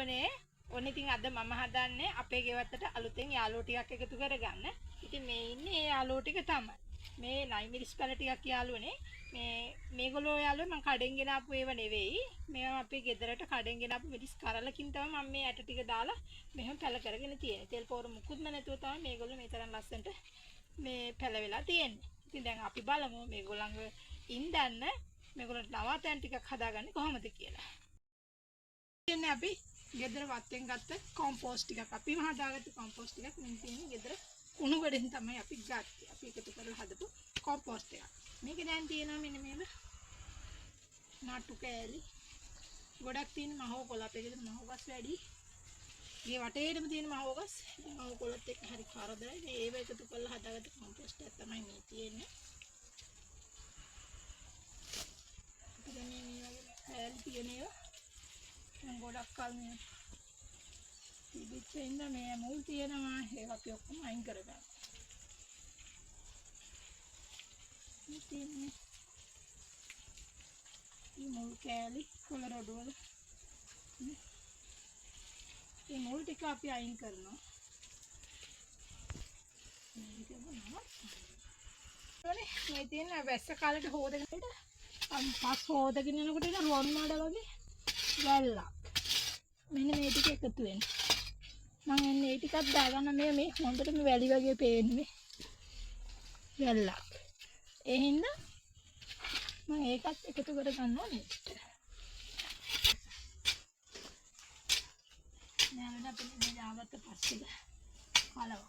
ඕනේ. ඔන්න ඉතින් අද මම හදන්නේ අපේ ගෙවත්තට අලුතෙන් යාළුවෝ ටිකක් එකතු කරගන්න. ඉතින් මේ ඉන්නේ ඒ යාළුවෝ ටික තමයි. මේ නයිමිරිස් පැල ටිකක් යාළුවනේ. මේගොල්ලෝ යාළුවෝ මම කඩෙන් ගෙන ආපු ඒවා නෙවෙයි. මේවා අපේ ගෙදරට කඩෙන් ගෙන ආපු මිරිස් කරලකින් තමයි මම මේ ඇට ටික දාලා මෙහෙම පැල කරගෙන තියෙන්නේ. තෙල් පොර මුකුත්ම නැතුව තමයි මේගොල්ලෝ මේ තරම් ලස්සනට මේ පැල වෙලා තියෙන්නේ. ඉතින් දැන් අපි බලමු මේගොල්ලන්ව ඉඳන්න මේගොල්ලන්ට නවාතැන් ටිකක් හදාගන්නේ කොහොමද කියලා. ඉතින් අපි ගෙදර වත්තෙන් ගත්ත කොම්පෝස්ට් ටිකක් අපිම හදාගත්ත කොම්පෝස්ට් ටිකක් මෙන්න තියෙන්නේ ගෙදර කුණු ගොඩෙන් තමයි අපි ගත්තේ. අපි එකතු කරලා හදපු කොම්පෝස්ට් එකක්. මේක දැන් තියෙනවා මෙන්න මේව නටු කෑලි ගොඩක් තියෙන මහෝ කොළ අපේ ගෙදර මහෝ ගස් වැඩි. මේ වටේටම තියෙන මහෝ ගස් මහෝ කොළත් එක්ක හරි කරදරයි. මේ ඒව එකතු කරලා හදාගත්ත කොම්පෝස්ට් එක තමයි මේ තියෙන්නේ. අපි දැන් මේ වගේ කෑලි තියෙන ඒවා ගොඩක් කල් මේ තිබිච්ච ඉඳ මේ මුල් තියෙනවා ඒක අපි ඔක්කොම අයින් කරගන්න. ඉතින් මේ මුල් කෑලි කොළ රොඩු වල මේ මුල් ටික අපි අයින් කරනවා. මේ තියෙන වැස්ස කාලේට හොදගෙන පස් හොදගෙන යනකොට එන රොන් මාඩ වගේ වැල්ලක්. මෙන්න මේ ටික එකතු වෙනවා. මම එන්නේ ඒ ටිකක් දාගන්න මේ හොඳටම වැලි වගේ පේන්නේ වැල්ලක්. ඒ හින්දා මම ඒකත් එකතු කර ගන්න ඕනේ. දැන් අපි මේ දාගත්ත පස්සේ කලවක්.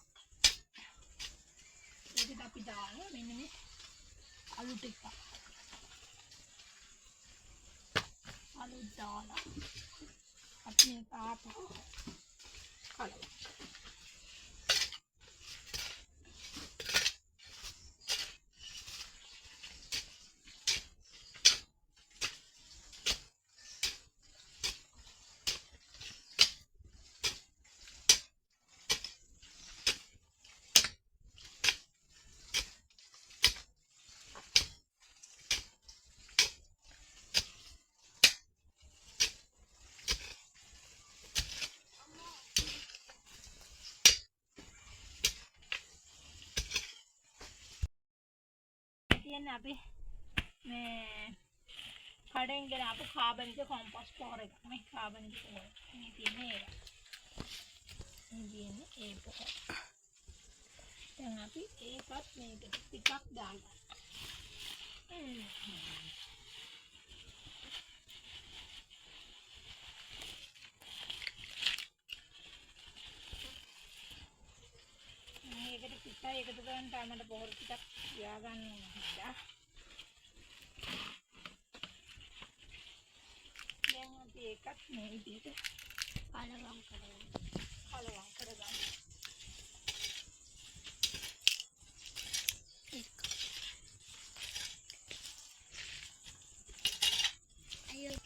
ඒකට අපි දානවා මෙන්න මේ අලු ටික. අලු දාලා අපි ආපහු කලවක්. කියන්නේ අපි මේ කඩෙන් ගෙන ආපු කාබනික කොම්පෝස්ට් පොහොර එක. මේ කාබනික පොහොර. මේ තියෙන්නේ ඒක. මේ තියෙන්නේ ඒ පොහොර. දැන් අපි ඒකත් මේකට ටිකක් දාගන්න. මේකට පිටයි එකතු කරන් තමයි පොහොර ටිකක් තියාගන්න ඕනේ. දැන් අපි ඒකත් මේ විදිහට කලවම් කරගන්න. අයියෝ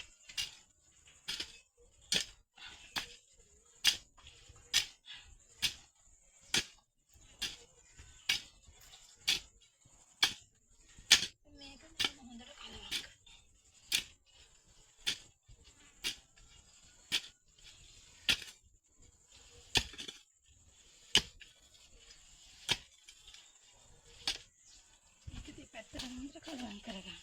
කලවම් කරගන්න.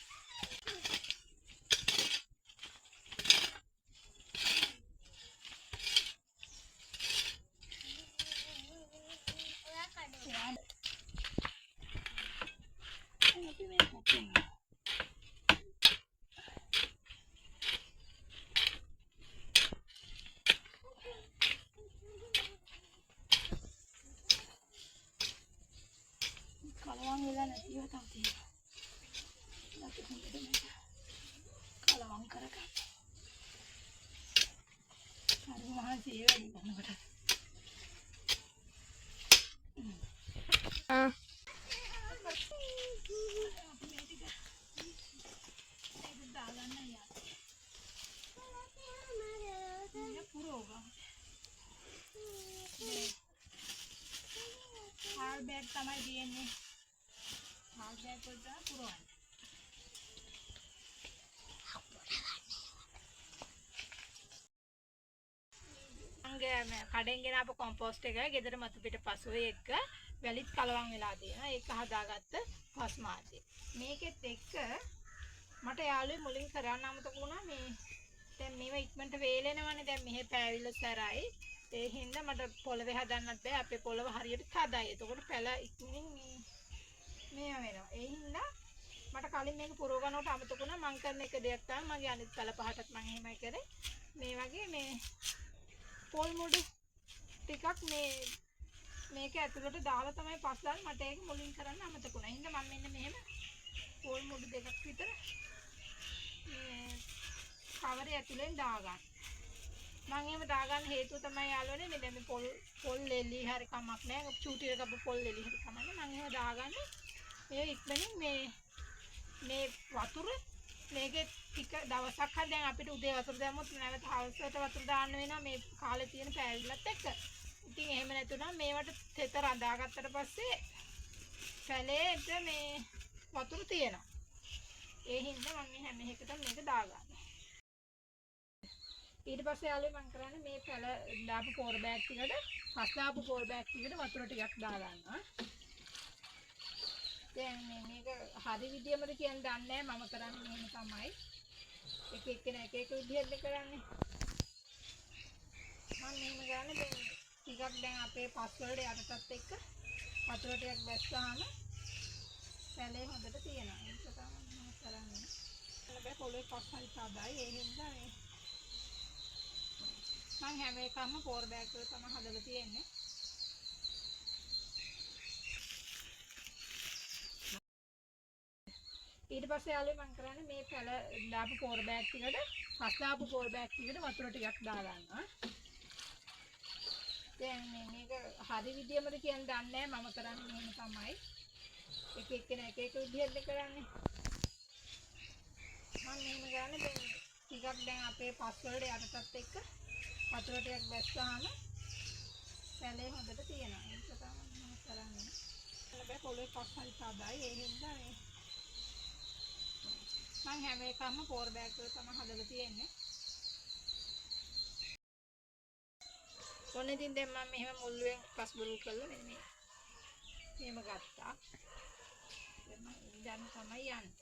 කලවම් වෙලා නැතිව තමයි කලවම් කරගන්න. හරි මහන්සි ඒ වැඩි කරනකොට. हार बैग තමයි දෙන්නේ. हार बैग වලට පුරවන්න. කඩෙන් ගෙන ආපු කොම්පෝස්ට් එක ගෙදර මතු පිට පසුවේ එක්ක වැලිත් කලවම් වෙලා තියෙනවා. ඒක හදාගත්ත පස් මාධ්‍ය. මේකෙත් එක්ක මට යාළුවේ මුලින් කරන්න අමතක වුණා මේ දැන් මේවා ඉක්මනට වේලෙනවනේ. දැන් මෙහෙ පෑවිල සැරයි. ඒ හින්දා මට පොළවේ හදන්නත් බෑ. අපේ පොළව හරියට තදයි. එතකොට පැල ඉක්මනින් මේව වෙනවා. ඒ හින්දා මට කලින් මේක පුරව ගන්නකොට අමතක වුණා. මං කරන එක දෙයක් තමයි මගේ අනිත් පැල පහටත් මං එහෙමයි කරේ. මේ වගේ මේ පොල් මුඩු ටිකක් මේක ඇතුළට දාලා තමයි පස් දාන්නේ. මට ඒක මුලින් කරන්න අමතක වුණා. හින්දා මම මෙන්න මෙහෙම පොල් මුඩු දෙකක් විතර මේ කවරේ ඇතුලෙන් දාගන්න. මම එහෙම දාගන්න හේතුව තමයි යාළුවනේ මේ දැන් මේ පොල් ලෙලි හරි කමක් නැහැ. චූටියක අප පොල් ලෙලි හරි කමක් නැහැ. මම එහෙම දාගන්නේ මේ ඉක්මනින් මේ වතුර මේකේ ටික දවසක් හරි දැන් අපිට උදේ වතුර දැම්මොත් නැවත හවස වතුර දාන්න වෙනවා මේ කාලේ තියෙන පෑවිලත් එක්ක. ඉතින් එහෙම නැතුණා මේවට තෙත රඳාගත්තට පස්සේ පැලේට මේ වතුර තියෙනවා. ඒ හින්දා මම හැම එකටම මේක දාගන්නවා. ඊට පස්සේ යාළුවෝ මම කරන්නේ මේ පැල දාපු පෝර බෑග් ටිකට පස් දාපු පෝර බෑග් ටිකට වතුර ටිකක් දාගන්නවා. දැන් මේක හරි විදියමද කියන්නේ දන්නේ නැහැ. මම කරන්නේ මෙහෙම තමයි. එක එක විදියට කරන්නේ. මම මෙහෙම ගන්න දැන් ටිකක් දැන් අපේ පස් වලට යටටත් එක්ක වතුර ටිකක් බැස්සාම පැලේ හොඳට තියෙනවා. ඒක තමයි මම කරන්නේ. හැබැයි පොළොවේ පස් හරි තදයි. ඒ හින්දා මේ මම හැම එකම පෝර බෑග් වල තමයි හදලා තියෙන්නේ. ඊට පස්සේ යාළුවෝ මම කරන්නේ මේ පැල දාපු පෝර බෑග් ටිකට පස් දාපු පෝර බෑග් ටිකට වතුර ටිකක් දාගන්නවා. දැන් මේක හරි විදියමද කියන්නේ දන්නේ නැහැ. මම කරන්නේ මෙහෙම තමයි. එක එක විදියට කරන්නේ. මම මෙහෙම කරන්නේ දැන් ටිකක් දැන් අපේ පස් වලට යටටත් එක්ක වතුර ටිකක් බැස්සාම පැලේ හොඳට තියෙනවා. ඒක තමයි මම කරන්නේ. හැබැයි පොළොවේ පස් හරි තදයි. ඒ හින්දා මේ මම හැම එකම පෝර බෑග් වල තමයි හදලා තියෙන්නේ. ඔන්න ඉතින් දැන් මම මෙහෙම මුල්ලුවෙන් පස් බුරුල් කරලා මෙන්න මේම ගත්තා. දැන් තමයි යන්නේ.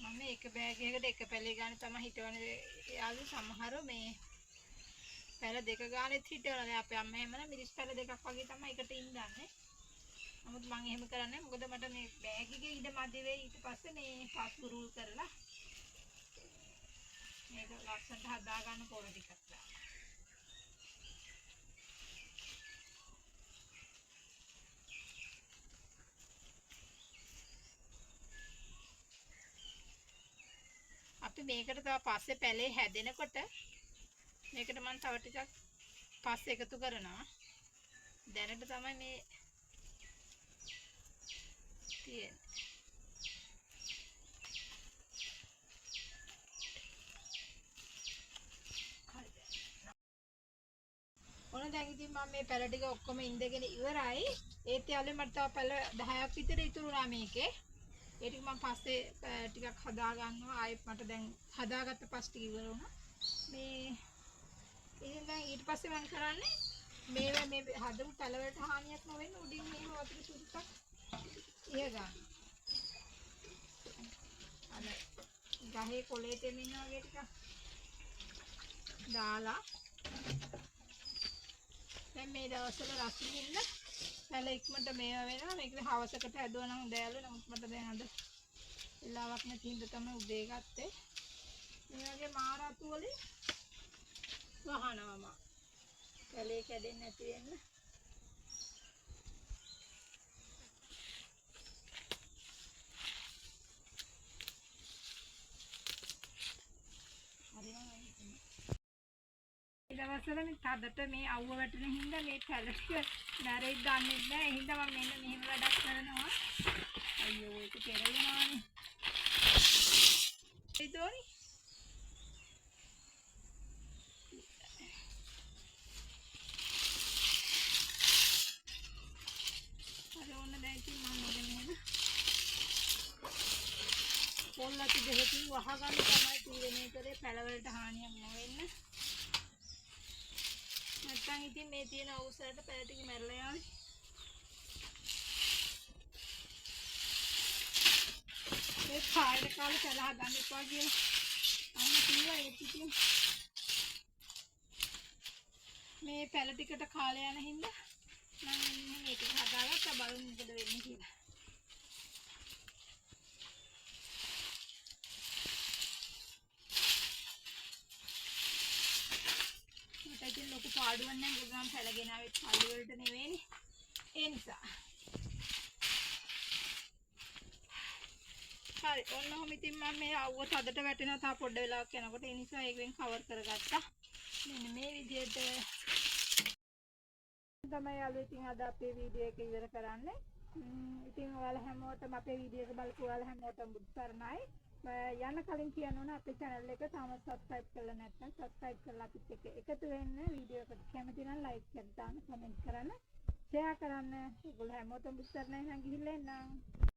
මම එක බෑග් එකකට එක පැලේ ගන්න තමයි හිතවන්නේ. යාළු සමහර මේ පැල දෙක ගානෙත් හිටවලා දැන් අපේ අම්මා එහෙම මිරිස් පැල දෙකක් වගේ තමයි එකට ඉඳන්නේ. නමුත් මම එහෙම කරන්නේ මොකද මට මේ බෑග් එකේ ඉඩ මදි වෙයි. ඊට පස්සේ මේ පස් බුරුල් කරලා මේක ලස්සනට හදා ගන්න පොර ටිකක් දාන්න. අපි මේකට තව පස්සේ පැලේ හැදෙනකොට මේකට මම තව ටිකක් පස් එකතු කරනවා. දැනට තමයි මේ තියෙන්නේ. ඕන දැන් ඉතින් මම මේ පැල ටික ඔක්කොම ඉඳගෙන ඉවරයි. ඒත් යාළුවෝ මට තව පැල 10ක් විතර ඉතුරුනා මේකේ. ඒ ටික මම පස්සේ ටිකක් හදා ගන්නවා. ආයෙත් මට දැන් හදාගත්ත පස් ටික ඉවර වුණා. මේ ඉතින් දැන් ඊට පස්සේ මම කරන්නේ මේවා මේ හදපු පැල වලට හානියක් නොවෙන්න උඩින් මෙහෙම වතුර සුදුසක් ඉහ ගන්න. අර ගහේ කොලේ තෙමින්න වගේ ටිකක් දාලා දැන් මේ දවස්වල රස්නින්න පැල ඉක්මනට මේවා වෙනවා. මේක හවසකට හැදුවා නම් හොඳ යාළුවෝ. නමුත් මට දැන් අද වෙලාවක් නැති හින්දා තමයි උදේ ගත්තේ. මේ වගේ මාරතු වලින් වහනවා මම. පැලේ කැඩෙන්නේ නැති වෙන්න. දවස්වල මේ තදට මේ අවුව වැටෙන හින්දා මේ පැල ටික මැරෙයි දන්නේ නැහැ. ඒ හින්දා මම මෙන්න මෙහෙම වැඩක් කරනවා. අයියෝ ඒක පෙරෙනවානේ. ඒතෝනි. අර ඕන දැන් ඉතින් මම මෙන්න මෙහෙම පොල්ලති දෙකකින් වහගන්න තමයි තීරණය කරේ පැල වලට හානියක් නොවෙන්න. නැත්තම් ඉතින් මේ තියෙන අවුසරට පැල ටික මැරලා යාවි. ඒ කායර කාලේ පැල හදන්න එපා කියලා අන්න කිව්වා. ඒත් ඉතින් මේ පැල ටිකට කාලය යන හින්දා මම මේක හදාගත්තා. බලමු මොකද වෙන්නේ කියලා. මට ඉතින් ලොකු පාඩුවක් නැහැ. මොකද මම පැලගෙන ආවෙත් පල්ලි වලට නෙවෙයිනේ. ඒ නිසා හරි ඔන්න ඔහොම ඉතින් මම මේ අවුව තදට වැටෙනවා තා පොඩ්ඩ වෙලාවක් යනකොට. ඒ නිසා ඒකෙන් කවර් කරගත්තා. මෙන්න මේ විදිහට තමයි යාළුවෝ ඉතින් අද අපේ වීඩියෝ එක ඉවර කරන්නේ. ඉතින් ඔයාලා හැමෝටම අපේ වීඩියෝ එක බලපු ඔයාලා හැමෝටම බුදු සරණයි. යන්න කලින් කියන්න ඕන අපේ channel එක තාම subscribe කරලා නැත්නම් subscribe කරලා අපිත් එක්ක එකතු වෙන්න. වීඩියෝ එකට කැමති නම් like කරලා දාන්න, comment කරන්න, share කරන්න. ඒගොල්ලෝ හැමෝටම බුදු සරණයි නම් ගිහිල්ලා එන්නම්.